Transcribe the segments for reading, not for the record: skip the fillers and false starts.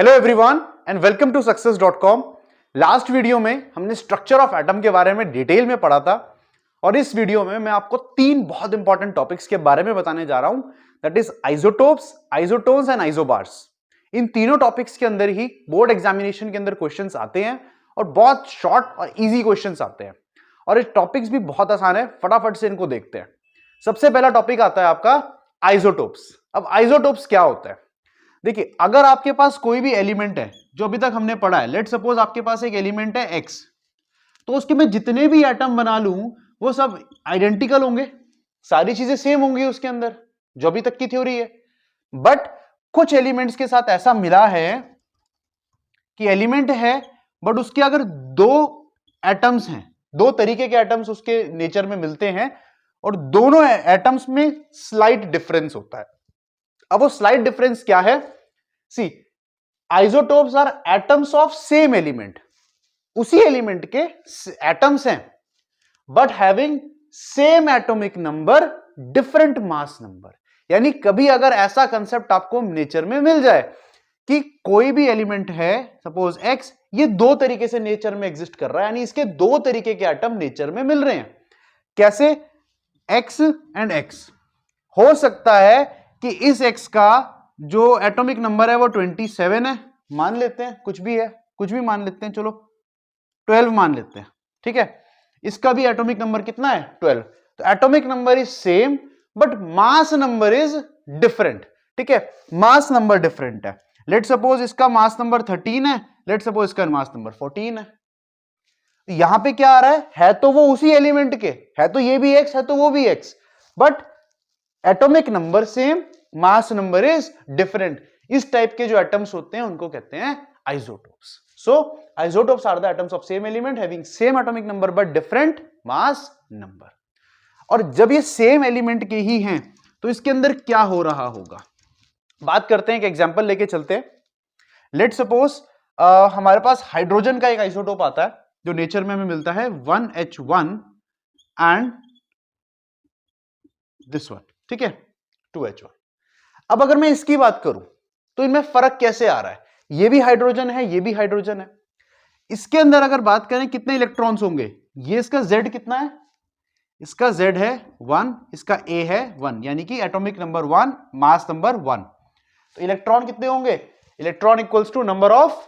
Hello everyone and welcome to सक्सेस.com। Last video में हमने स्ट्रक्चर ऑफ एटम के बारे में डिटेल में पढ़ा था और इस वीडियो में मैं आपको तीन बहुत इंपॉर्टेंट टॉपिक्स के बारे में बताने जा रहा हूं, that is isotopes, isotones and isobars. इन तीनों टॉपिक्स के अंदर ही बोर्ड एग्जामिनेशन के अंदर क्वेश्चंस आते हैं और बहुत शॉर्ट और इजी क्वेश्चंस आते हैं और ये टॉपिक्स भी बहुत आसान है, फटाफट से इनको देखते हैं। सबसे पहला टॉपिक आता है आपका आइसोटोप्स। अब आइसोटोप्स क्या होता है? देखिए, अगर आपके पास कोई भी एलिमेंट है जो अभी तक हमने पढ़ा है, लेट सपोज आपके पास एक एलिमेंट है एक्स, तो उसके मैं जितने भी एटम बना लूं वो सब आइडेंटिकल होंगे, सारी चीजें सेम होंगी उसके अंदर, जो अभी तक की थ्योरी है। बट कुछ एलिमेंट्स के साथ ऐसा मिला है कि एलिमेंट है बट उसके अगर दो एटम्स हैं, दो तरीके के एटम्स उसके नेचर में मिलते हैं और दोनों एटम्स में स्लाइट डिफरेंस होता है। अब वो स्लाइट डिफरेंस क्या है? See, isotopes are atoms of same element, उसी एलिमेंट के एटम्स हैं but having same atomic number, different mass number. यानी कभी अगर ऐसा कंसेप्ट आपको नेचर में मिल जाए कि कोई भी एलिमेंट है, सपोज एक्स, ये दो तरीके से नेचर में एग्जिस्ट कर रहा है, यानी इसके दो तरीके के एटम नेचर में मिल रहे हैं। कैसे? X and x. हो सकता है कि इस x का जो एटॉमिक नंबर है वो 27 है, मान लेते हैं, कुछ भी है, कुछ भी मान लेते हैं, चलो 12 मान लेते हैं, ठीक है। इसका भी एटॉमिक नंबर कितना है? 12। तो atomic number is same but mass number is different, ठीक है, मास नंबर डिफरेंट है। लेट सपोज इसका मास नंबर 13 है, लेट सपोज इसका मास नंबर 14 है। यहां पे क्या आ रहा है तो वो उसी एलिमेंट के है, तो ये भी x है तो वो भी x, but atomic number same, mass number is different. इस टाइप के जो एटम्स होते हैं उनको कहते हैं isotopes. So isotopes are the atoms of same element having same atomic number but different mass number. और जब ये सेम एलिमेंट के ही हैं तो इसके अंदर क्या हो रहा होगा? बात करते हैं, एक एग्जांपल लेके चलते हैं। लेट सपोज हमारे पास हाइड्रोजन का एक आइसोटोप आता है जो नेचर में हमें मिलता है 1H1 एंड दिस वन, ठीक है, 2H1। अब अगर मैं इसकी बात करूं तो इनमें फर्क कैसे आ रहा है? ये भी हाइड्रोजन है, ये भी हाइड्रोजन है। इसके अंदर अगर बात करें कितने इलेक्ट्रॉन्स होंगे, ये इसका Z कितना है? इसका Z है 1, इसका A है 1, यानी कि एटॉमिक नंबर 1, मास नंबर 1। तो इलेक्ट्रॉन कितने होंगे? Electron equals to number of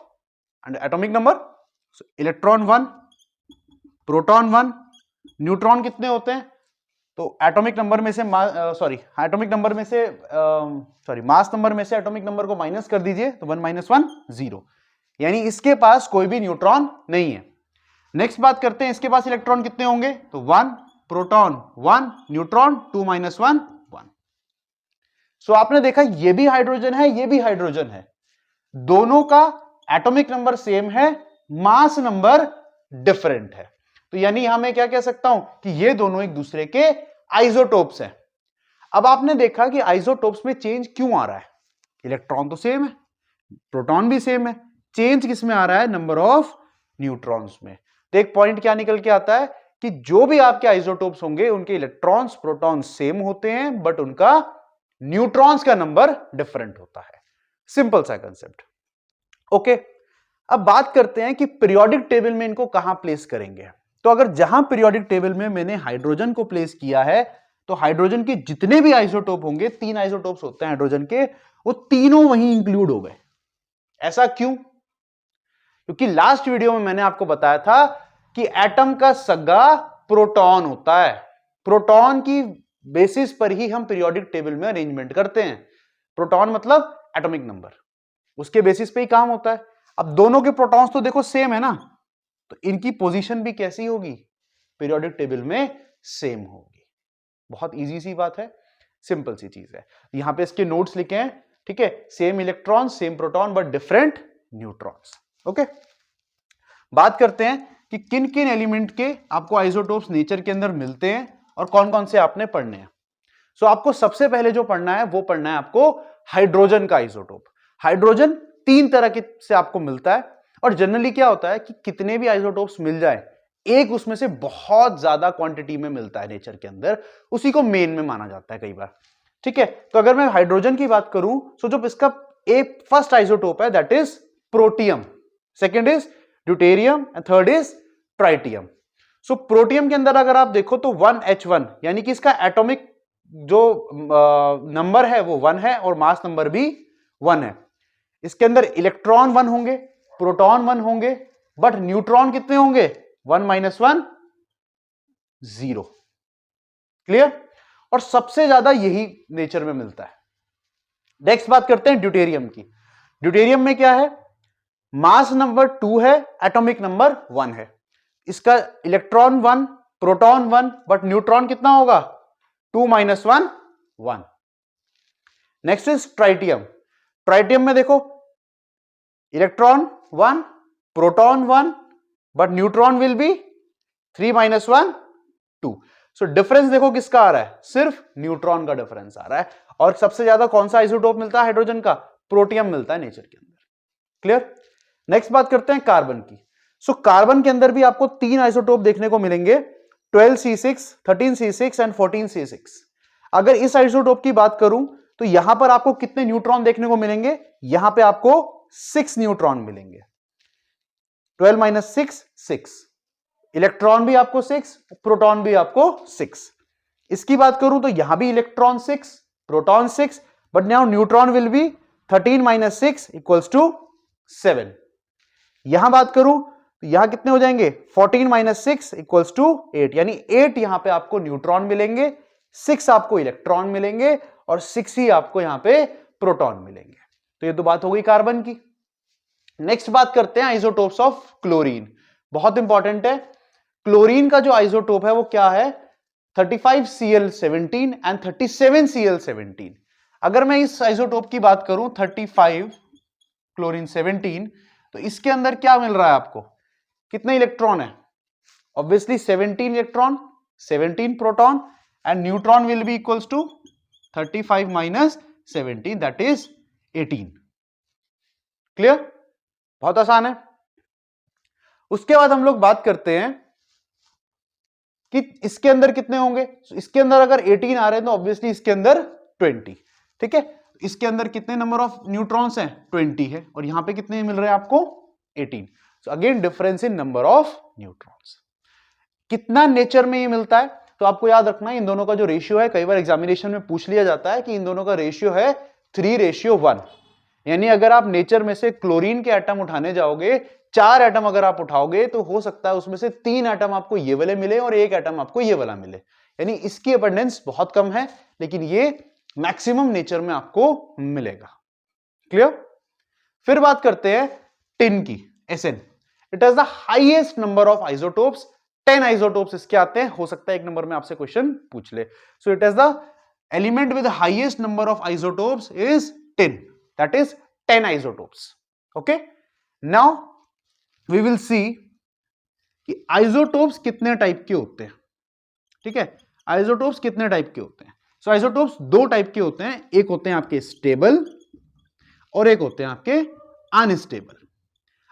atomic number, electron 1, proton 1, neutron कितने होते हैं? तो एटॉमिक नंबर में से मास नंबर में से एटॉमिक नंबर को माइनस कर दीजिए, तो 1 - 1 0, यानी इसके पास कोई भी न्यूट्रॉन नहीं है। नेक्स्ट बात करते हैं, इसके पास इलेक्ट्रॉन कितने होंगे? तो 1, प्रोटॉन 1, न्यूट्रॉन 2 - 1 1। सो आपने देखा ये भी हाइड्रोजन है, ये भी हाइड्रोजन है, दोनों का एटॉमिक नंबर सेम है, मास नंबर डिफरेंट है। तो यानी यहां मैं क्या कह सकता हूं कि ये दोनों एक दूसरे के आइसोटोप्स हैं। अब आपने देखा कि आइसोटोप्स में चेंज क्यों आ रहा है? इलेक्ट्रॉन तो सेम है, प्रोटॉन भी सेम है, चेंज किस में आ रहा है? नंबर ऑफ न्यूट्रॉन्स में। तो एक पॉइंट क्या निकल के आता है कि जो भी आपके आइसोटोप्स होंगे उनके इलेक्ट्रॉन्स, प्रोटॉन सेम होते हैं बट उनका न्यूट्रॉन्स का नंबर डिफरेंट होता है। सिंपल सा कंसेप्ट। ओके, अब बात करते हैं कि पीरियोडिक टेबल में इनको कहां प्लेस करेंगे। तो अगर जहां पीरियोडिक टेबल में मैंने हाइड्रोजन को प्लेस किया है तो हाइड्रोजन के जितने भी आइसोटोप होंगे, 3 आइसोटोप्स होते हैं हाइड्रोजन के, वो तीनों वहीं इंक्लूड हो गए। ऐसा क्यों? क्योंकि लास्ट वीडियो में मैंने आपको बताया था कि एटम का सगा प्रोटॉन होता है, प्रोटॉन की बेसिस पर ही हम पीरियोडिक टेबल में अरेंजमेंट करते हैं। प्रोटॉन मतलब एटॉमिक नंबर, उसके बेसिस पे ही काम होता है। अब दोनों के प्रोटॉन्स तो देखो सेम है ना, तो इनकी पोजीशन भी कैसी होगी? पीरियोडिक टेबल में सेम होगी। बहुत इजी सी बात है, सिंपल सी चीज है। यहां पे इसके नोट्स लिखे हैं, ठीक है, same electron, same proton but different neutrons. Okay, बात करते हैं कि किन किन एलिमेंट के आपको आइसोटोप्स नेचर के अंदर मिलते हैं और कौन कौन से आपने पढ़ने हैं। सो आपको सबसे पहले जो पढ़ना है वो पढ़ना है आपको हाइड्रोजन का आइसोटोप। हाइड्रोजन 3 तरह के से आपको मिलता है और जनरली क्या होता है कि कितने भी आइसोटोप्स मिल जाए, एक उसमें से बहुत ज्यादा क्वांटिटी में मिलता है नेचर के अंदर, उसी को मेन में माना जाता है कई बार, ठीक है। तो अगर मैं हाइड्रोजन की बात करूं तो जब इसका एक फर्स्ट आइसोटोप है that is protium, second is deuterium and third is tritium. So protium के अंदर अगर आप देखो तो 1H1 यानी कि इसका एटॉमिक जो नंबर है वो 1 है और मास नंबर भी 1 है। इसके अंदर इलेक्ट्रॉन 1 होंगे, प्रोटॉन 1 होंगे, बट न्यूट्रॉन कितने होंगे? 1 - 1 0। क्लियर? और सबसे ज्यादा यही नेचर में मिलता है। नेक्स्ट बात करते हैं ड्यूटेरियम की। ड्यूटेरियम में क्या है? मास नंबर 2 है, एटॉमिक नंबर 1 है। इसका इलेक्ट्रॉन 1, प्रोटॉन 1, बट न्यूट्रॉन कितना होगा? 2 - 1 1। Next is tritium. ट्राइटियम में देखो electron 1, proton 1, but neutron will B 3 - 1 2। So difference देखो किसका आ रहा है? सिर्फ न्यूट्रॉन का डिफरेंस आ रहा है। और सबसे ज्यादा कौन सा आइसोटोप मिलता है हाइड्रोजन का? प्रोटियम मिलता है नेचर के अंदर। क्लियर? नेक्स्ट बात करते हैं कार्बन की। सो कार्बन के अंदर भी आपको 3 आइसोटोप देखने को मिलेंगे, 12C6, 13C6 एंड 14C6। अगर इस आइसोटोप की बात करूं तो यहां पर आपको कितने न्यूट्रॉन देखने को मिलेंगे? यहां पे आपको 6 न्यूट्रॉन मिलेंगे। 12 - 6 6। इलेक्ट्रॉन भी आपको 6, प्रोटॉन भी आपको 6। इसकी बात करूं तो यहां भी electron 6, proton 6, but now neutron will B 13 - 6 = 7। यहां बात करूं तो यहां कितने हो जाएंगे? 14 - 6 = 8, यानी 8 यहां पे आपको न्यूट्रॉन मिलेंगे, 6 आपको इलेक्ट्रॉन मिलेंगे और 6 ही आपको यहां पे प्रोटॉन मिलेंगे। तो ये तो बात हो गई कार्बन की। नेक्स्ट बात करते हैं आइसोटोप्स ऑफ क्लोरीन। बहुत इंपॉर्टेंट है। क्लोरीन का जो आइसोटोप है वो क्या है? 35Cl17 and 37Cl17। अगर मैं इस आइसोटोप की बात करूं 35 क्लोरीन 17, तो इसके अंदर क्या मिल रहा है आपको? कितने इलेक्ट्रॉन है? Obviously 17 electron, 17 proton and neutron will be equals to 35 - 17 that is 18। Clear? बहुत आसान है। उसके बाद हम लोग बात करते हैं कि इसके अंदर कितने होंगे। इसके अंदर अगर 18 आ रहे हैं तो ऑब्वियसली इसके अंदर 20। ठीक है? इसके अंदर कितने नंबर ऑफ न्यूट्रॉन्स हैं? 20 है। और यहां पे कितने मिल रहे हैं आपको? 18। So again difference in number of neutrons. कितना नेचर में ये मिलता है? तो आपको याद रखना है इन दोनों का जो रेशियो है, कई बार एग्जामिनेशन में पूछ लिया जाता है कि इन दोनों का रेशियो है 3:1। यानी अगर आप नेचर में से क्लोरीन के एटम उठाने जाओगे, 4 एटम अगर आप उठाओगे तो हो सकता है उसमें से 3 एटम आपको ये वाले मिले और 1 एटम आपको ये वाला मिले। यानी इसकी अबंडेंस बहुत कम है, लेकिन ये मैक्सिमम नेचर में आपको मिलेगा। क्लियर? फिर बात करते हैं टिन की, Sn। It has the highest number of isotopes. 10 isotopes इसके आते हैं। हो सकता है एक नंबर में आपसे क्वेश्चन पूछ ले। So it has the element with highest number of isotopes is tin, that is 10 isotopes. Okay, now we will see कि आइसोटोप्स कितने टाइप के होते हैं। ठीक है? आइसोटोप्स कितने टाइप के होते हैं? सो आइसोटोप्स 2 टाइप के होते हैं। एक होते हैं आपके स्टेबल और एक होते हैं आपके अनस्टेबल।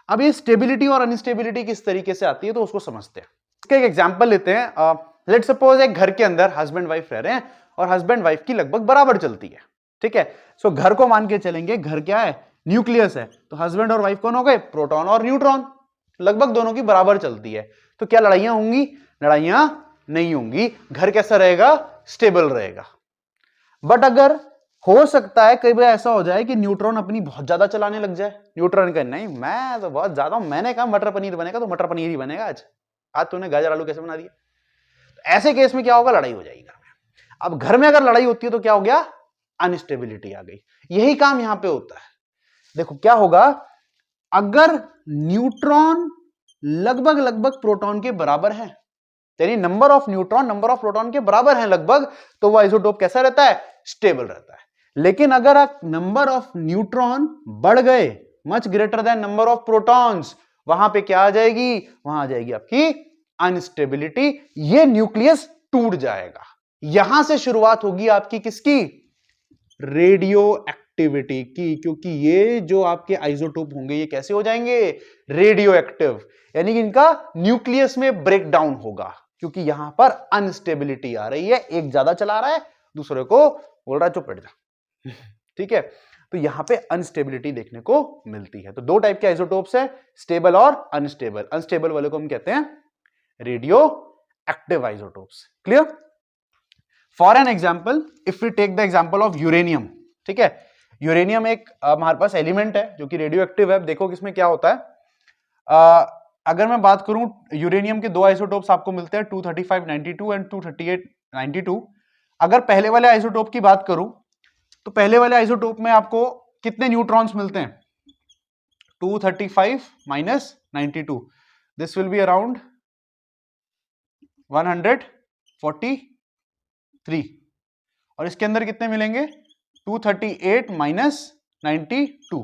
अब ये स्टेबिलिटी और अनस्टेबिलिटी किस तरीके से आती है तो उसको समझते हैं। इसका एक एग्जांपल लेते हैं। लेट्स सपोज एक घर के अंदर हस्बैंड वाइफ रह रहे हैं और हस्बैंड वाइफ की लगभग बराबर चलती है। ठीक है? सो घर को मान के चलेंगे, घर क्या है? न्यूक्लियस है। तो हस्बैंड और वाइफ कौन हो गए? प्रोटॉन और न्यूट्रॉन। लगभग दोनों की बराबर चलती है। तो क्या लड़ाइयां होंगी? लड़ाइयां नहीं होंगी। घर कैसा रहेगा? स्टेबल रहेगा। बट अगर हो सकता है कई बार ऐसा हो जाए कि न्यूट्रॉन अपनी बहुत ज्यादा चलाने लग जाए। न्यूट्रॉन का नहीं, मैं तो बहुत ज्यादा हूं, मैंने कहा मटर पनीर बनेगा तो मटर पनीर ही बनेगा। आज तूने गाजर आलू कैसे बना दिया? तो ऐसे केस में क्या होगा? लड़ाई हो जाएगी घर में। अब घर में अगर लड़ाई होती है तो क्या हो गया? अनस्टेबिलिटी आ गई। यही काम यहां पे होता है। देखो क्या होगा, अगर न्यूट्रॉन लगभग प्रोटॉन के बराबर है, यानी number of neutron number of proton के बराबर है लगभग, तो वो आइसोटोप कैसा रहता है? स्टेबल रहता है। लेकिन अगर आप नंबर ऑफ न्यूट्रॉन बढ़ गए, much greater than number of protons, वहां पे क्या आ जाएगी? वहां आ जाएगी आपकी अनस्टेबिलिटी। ये न्यूक्लियस टूट जाएगा। यहां से शुरुआत होगी आपकी किसकी? रेडियो एक्टिविटी की। क्योंकि ये जो आपके आइसोटोप होंगे ये कैसे हो जाएंगे? Radio active. यानी कि इनका न्यूक्लियस में ब्रेकडाउन होगा, क्योंकि यहां पर अनस्टेबिलिटी आ रही है। एक ज्यादा चला रहा है, दूसरे को बोल रहा है चुप बैठ जा। ठीक है? तो यहां पे अनस्टेबिलिटी देखने को मिलती है। तो दो टाइप के आइसोटोप्स है, स्टेबल और अनस्टेबल। अनस्टेबल वाले को हम कहते हैं radio active isotopes. Clear? For an example, if we take the example of uranium, ठीक है, यूरेनियम एक हमारे पास एलिमेंट है जो कि रेडियो एक्टिव है। देखो किसमें क्या होता है। अगर मैं बात करूं, यूरेनियम के दो आइसोटोप्स आपको मिलते हैं 23592 एंड 23892। अगर पहले वाले आइसोटोप की बात करूं तो पहले वाले आइसोटोप में आपको कितने न्यूट्रॉन्स मिलते हैं? 235 minus 92, this will be around 143। और इसके अंदर कितने मिलेंगे? 238 माइनस 92,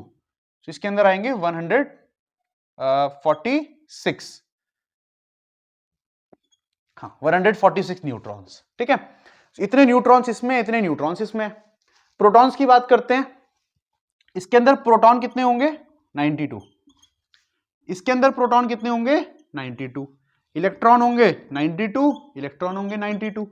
इसके अंदर आएंगे 146। हाँ, 146 न्यूट्रॉन्स। ठीक है, इतने न्यूट्रॉन्स इसमें, इतने न्यूट्रॉन्स इसमें। प्रोटॉन्स की बात करते हैं, इसके अंदर प्रोटॉन कितने होंगे? 92। इसके अंदर प्रोटॉन कितने होंगे? 92। इलेक्ट्रॉन होंगे 92, इलेक्ट्रॉन होंगे 92।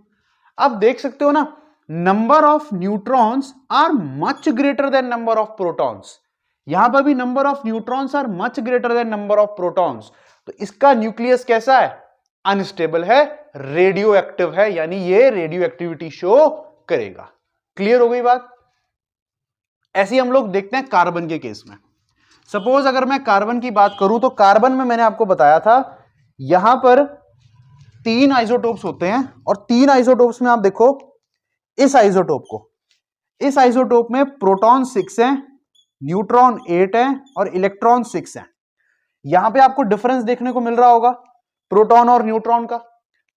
अब देख सकते हो ना, number of neutrons are much greater than number of protons. यहां पर भी number of neutrons are much greater than number of protons. तो इसका न्यूक्लियस कैसा है? अनस्टेबल है, रेडियो एक्टिव है, यानी ये रेडियो एक्टिविटी शो करेगा। क्लियर हो गई बात? ऐसी हम लोग देखते हैं कार्बन के केस में। सपोज अगर मैं कार्बन की बात करूं तो कार्बन में मैंने आपको बताया था यहां पर 3 आइसोटोप्स होते हैं, और 3 आइसोटोप्स में आप देखो इस आइसोटोप को, इस आइसोटोप में प्रोटॉन 6 है, न्यूट्रॉन 8 है और इलेक्ट्रॉन 6 है। यहां पे आपको डिफरेंस देखने को मिल रहा होगा प्रोटॉन और न्यूट्रॉन का।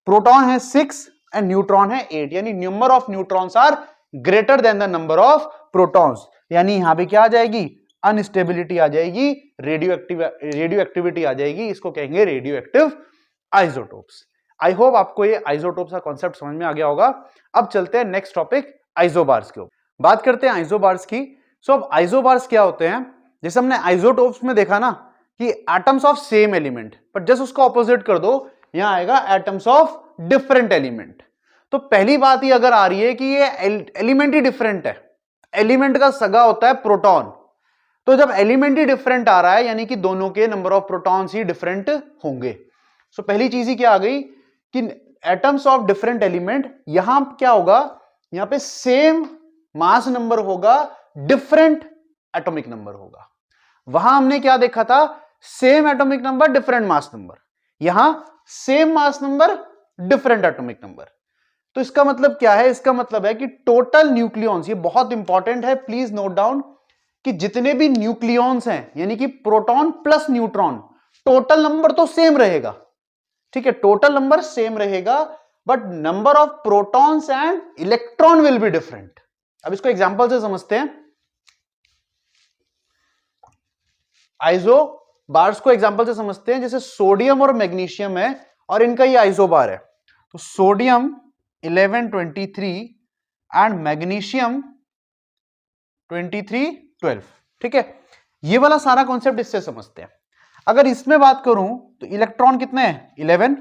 प्रोटॉन है 6 एंड न्यूट्रॉन है 8, यानी number of neutrons are greater than the number of protons. यानी यहां पे क्या आ जाएगी? अनस्टेबिलिटी आ जाएगी, रेडियो एक्टिविटी आ जाएगी। इसको कहेंगे radio active isotopes. I hope आपको ये आइसोटोप्स का कॉन्सेप्ट समझ में आ गया होगा। अब चलते हैं नेक्स्ट टॉपिक आइसोबार्स के ऊपर। बात करते हैं आइसोबार्स की। सो अब आइसोबार्स क्या होते हैं? जैसे हमने आइसोटोप्स में देखा ना कि एटम्स ऑफ सेम एलिमेंट, पर जस्ट उसका ऑपोजिट कर दो, यहां आएगा एटम्स ऑफ डिफरेंट एलिमेंट। तो पहली बात ही अगर आ रही है कि ये एलिमेंट ही डिफरेंट है, एलिमेंट का सगा होता है प्रोटॉन। तो जब एलिमेंट ही डिफरेंट आ रहा है यानी कि दोनों के number of protons he different होंगे। सो पहली चीज ही क्या आ गई कि एटम्स ऑफ डिफरेंट एलिमेंट, यहां क्या होगा? यहां पे सेम मास नंबर होगा, डिफरेंट एटॉमिक नंबर होगा। वहां हमने क्या देखा था? Same atomic number, different mass number. यहां same mass number, different atomic number. तो इसका मतलब क्या है? इसका मतलब है कि टोटल न्यूक्लियॉन्स, ये बहुत इंपॉर्टेंट है, प्लीज नोट डाउन, कि जितने भी न्यूक्लियॉन्स हैं यानी कि proton plus neutron, total number तो सेम रहेगा। ठीक है, टोटल नंबर सेम रहेगा, but number of protons and electron will be different. अब इसको एग्जांपल से समझते हैं। आइसोबार्स को एग्जांपल से समझते हैं। जैसे सोडियम और मैग्नीशियम है और इनका ये आइसोबार है। तो सोडियम 1123 एंड मैग्नीशियम 2312। ठीक है, ये वाला सारा कॉन्सेप्ट इससे समझते हैं। अगर इसमें बात करूं तो इलेक्ट्रॉन कितने हैं? 11,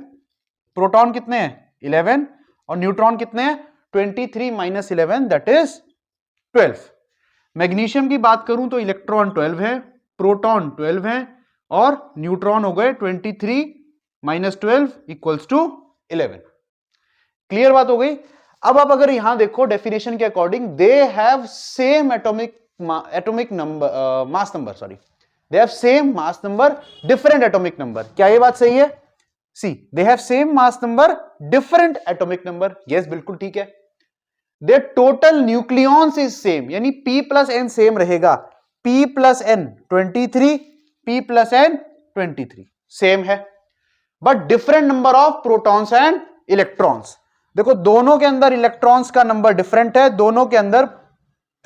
प्रोटॉन कितने हैं? 11, और न्यूट्रॉन कितने हैं? 23 माइनस 11, दैट इज 12। मैग्नीशियम की बात करूं तो इलेक्ट्रॉन 12 है, प्रोटॉन 12 है और न्यूट्रॉन हो गए 23 माइनस 12 इक्वल्स टू 11। क्लियर बात हो गई? अब आप अगर यहां देखो डेफिनेशन के according, they have same atomic number, mass number, sorry, they have same mass number, different atomic number. क्या ये बात सही है? See, they have same mass number, different atomic number. Yes, बिल्कुल ठीक है। Their total nucleons is same, यानी P plus N same रहेगा। P plus N 23, P plus N 23 same है, but different number of protons and electrons. देखो दोनों के अंदर इलेक्ट्रॉन्स का नंबर डिफरेंट है, दोनों के अंदर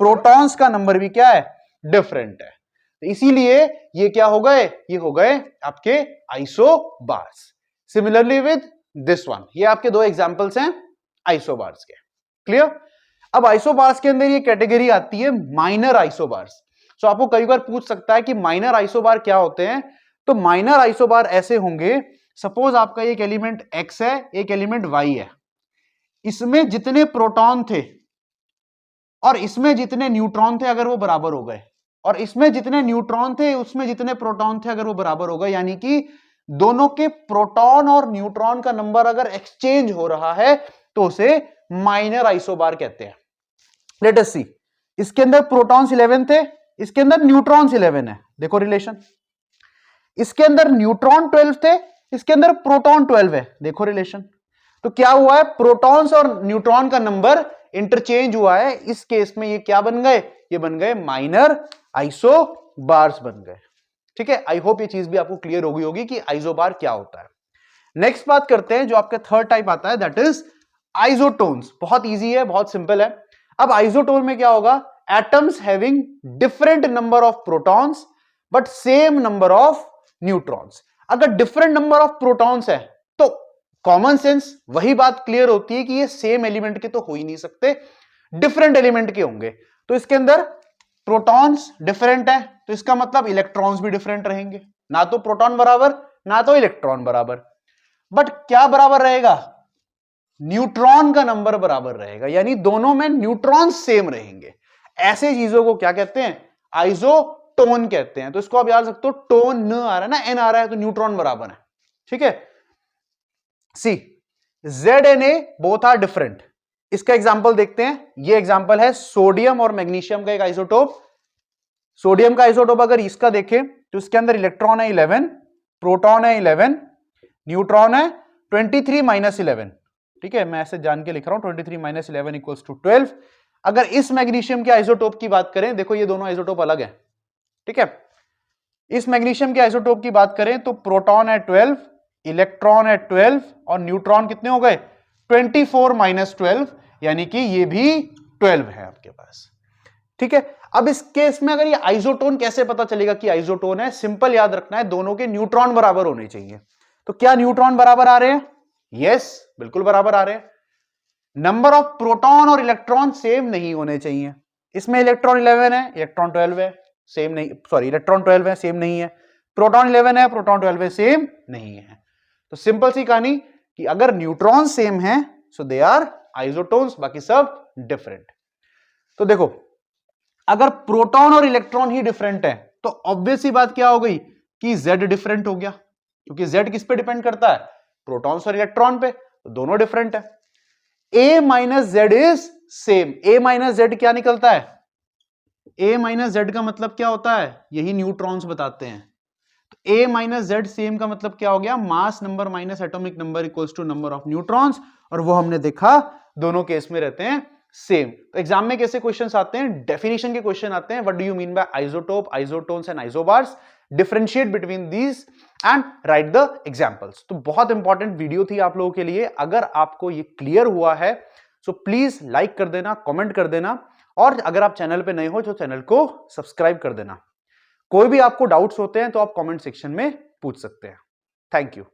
प्रोटॉन्स का नंबर भी क्या है? डिफरेंट है। तो इसीलिए ये क्या हो गए? ये हो गए आपके isobars. Similarly with this one, ये आपके दो एग्जांपल्स हैं आइसोबार्स के। क्लियर? अब आइसोबार्स के अंदर ये कैटेगरी आती है माइनर आइसोबार्स। सो आपको कई बार पूछ सकता है कि माइनर आइसोबार क्या होते हैं। तो माइनर आइसोबार ऐसे होंगे, सपोज आपका एक एलिमेंट X है, एक एलिमेंट Y है, इसमें जितने प्रोटॉन थे और इसमें जितने न्यूट्रॉन थे अगर वो बराबर हो गए, और इसमें जितने न्यूट्रॉन थे उसमें जितने प्रोटॉन थे अगर वो बराबर हो गए, यानी कि दोनों के प्रोटॉन और न्यूट्रॉन का नंबर अगर एक्सचेंज हो रहा है तो उसे माइनर आइसोबार कहते हैं। लेट अस सी, इसके अंदर प्रोटॉन्स 11 थे, इसके अंदर न्यूट्रॉन्स 11 है, देखो रिलेशन। इसके अंदर न्यूट्रॉन 12 थे, इसके अंदर प्रोटॉन 12 है, देखो रिलेशन। तो क्या हुआ है, प्रोटॉन्स और न्यूट्रॉन का नंबर इंटरचेंज हुआ है। इस केस में ये क्या बन गए, ये बन गए माइनर आइसोबार्स बन गए। ठीक है, आई होप ये चीज भी आपको क्लियर होगी कि आइसोबार क्या होता है। नेक्स्ट बात करते हैं जो आपका थर्ड टाइप आता है, दैट इज आइसोटोन्स। बहुत इजी है, बहुत सिंपल है। अब आइसोटोन में क्या होगा, atoms having different number of protons but same number of neutrons. अगर डिफरेंट नंबर ऑफ प्रोटॉन्स है तो कॉमन सेंस वही बात क्लियर होती है कि ये सेम एलिमेंट के तो हो ही नहीं सकते, डिफरेंट एलिमेंट के होंगे। तो इसके अंदर प्रोटॉन्स डिफरेंट है तो इसका मतलब इलेक्ट्रॉन्स भी डिफरेंट रहेंगे, ना तो प्रोटॉन बराबर ना तो इलेक्ट्रॉन बराबर। बट क्या बराबर रहेगा, न्यूट्रॉन का नंबर बराबर रहेगा, यानी दोनों में न्यूट्रॉन सेम रहेंगे। ऐसे चीजों को क्या कहते हैं, आइसोटोन कहते हैं। तो इसको आप याद रखते हो, टोन न आ रहा है ना, एन आ रहा है तो न्यूट्रॉन बराबर है। ठीक है, see Z and A both are different. इसका एग्जांपल देखते हैं। ये एग्जांपल है सोडियम और मैग्नीशियम का एक आइसोटोप। सोडियम का आइसोटोप अगर इसका देखें तो इसके अंदर इलेक्ट्रॉन है 11, प्रोटॉन है 11, न्यूट्रॉन है 23 माइनस 11। ठीक है, मैं ऐसे जान के लिख रहा हूं, 23 माइनस 11 इक्वल्स टू 12। अगर इस मैग्नीशियम के आइसोटोप की बात करें, देखो ये दोनों आइसोटोप अलग है। ठीक है, इस मैग्नीशियम के आइसोटोप की बात करें तो प्रोटॉन है 12, इलेक्ट्रॉन है 12 और न्यूट्रॉन कितने हो गए, 24 माइनस 12, यानी कि ये भी 12 है आपके पास। ठीक है, अब इस केस में अगर ये आइसोटोन कैसे पता चलेगा कि आइसोटोन है, सिंपल याद रखना है, दोनों के न्यूट्रॉन बराबर होने चाहिए। तो क्या न्यूट्रॉन बराबर आ रहे हैं, यस बिल्कुल बराबर आ रहे हैं। नंबर ऑफ प्रोटॉन और इलेक्ट्रॉन सेम नहीं होने चाहिए। इसमें इलेक्ट्रॉन 11 है, इलेक्ट्रॉन 12 है, सेम नहीं, सॉरी इलेक्ट्रॉन 12 है, सेम नहीं है। प्रोटॉन 11 है, प्रोटॉन 12 है, सेम नहीं है। तो सिंपल सी कहानी कि अगर न्यूट्रॉन सेम है सो दे आर आइसोटोन्स, बाकी सब डिफरेंट। तो देखो, अगर प्रोटॉन और इलेक्ट्रॉन ही डिफरेंट है तो ऑब्वियस सी बात क्या हो गई कि Z डिफरेंट हो गया, क्योंकि Z किस पे डिपेंड करता है, प्रोटॉन्स और इलेक्ट्रॉन पे, तो दोनों डिफरेंट है। A minus Z is same. A minus Z क्या निकलता है, A माइनस जेड का मतलब क्या होता है, यही न्यूट्रॉन्स बताते हैं। तो A माइनस जेड सेम का मतलब क्या हो गया, mass number minus atomic number equals to number of neutrons, और वो हमने देखा दोनों केस में रहते हैं सेम। तो एग्जाम में कैसे क्वेश्चंस आते हैं, डेफिनेशन के क्वेश्चन आते हैं। What do you mean by isotope, isotones and isobars, differentiate between these and right the examples. तो बहुत इंपॉर्टेंट वीडियो थी आप लोगों के लिए। अगर आपको ये क्लियर हुआ है सो प्लीज लाइक कर देना, कमेंट कर देना, और अगर आप चैनल पे नए हो तो चैनल को सब्सक्राइब कर देना। कोई भी आपको डाउट्स होते हैं तो आप कमेंट सेक्शन में पूछ सकते हैं। Thank you.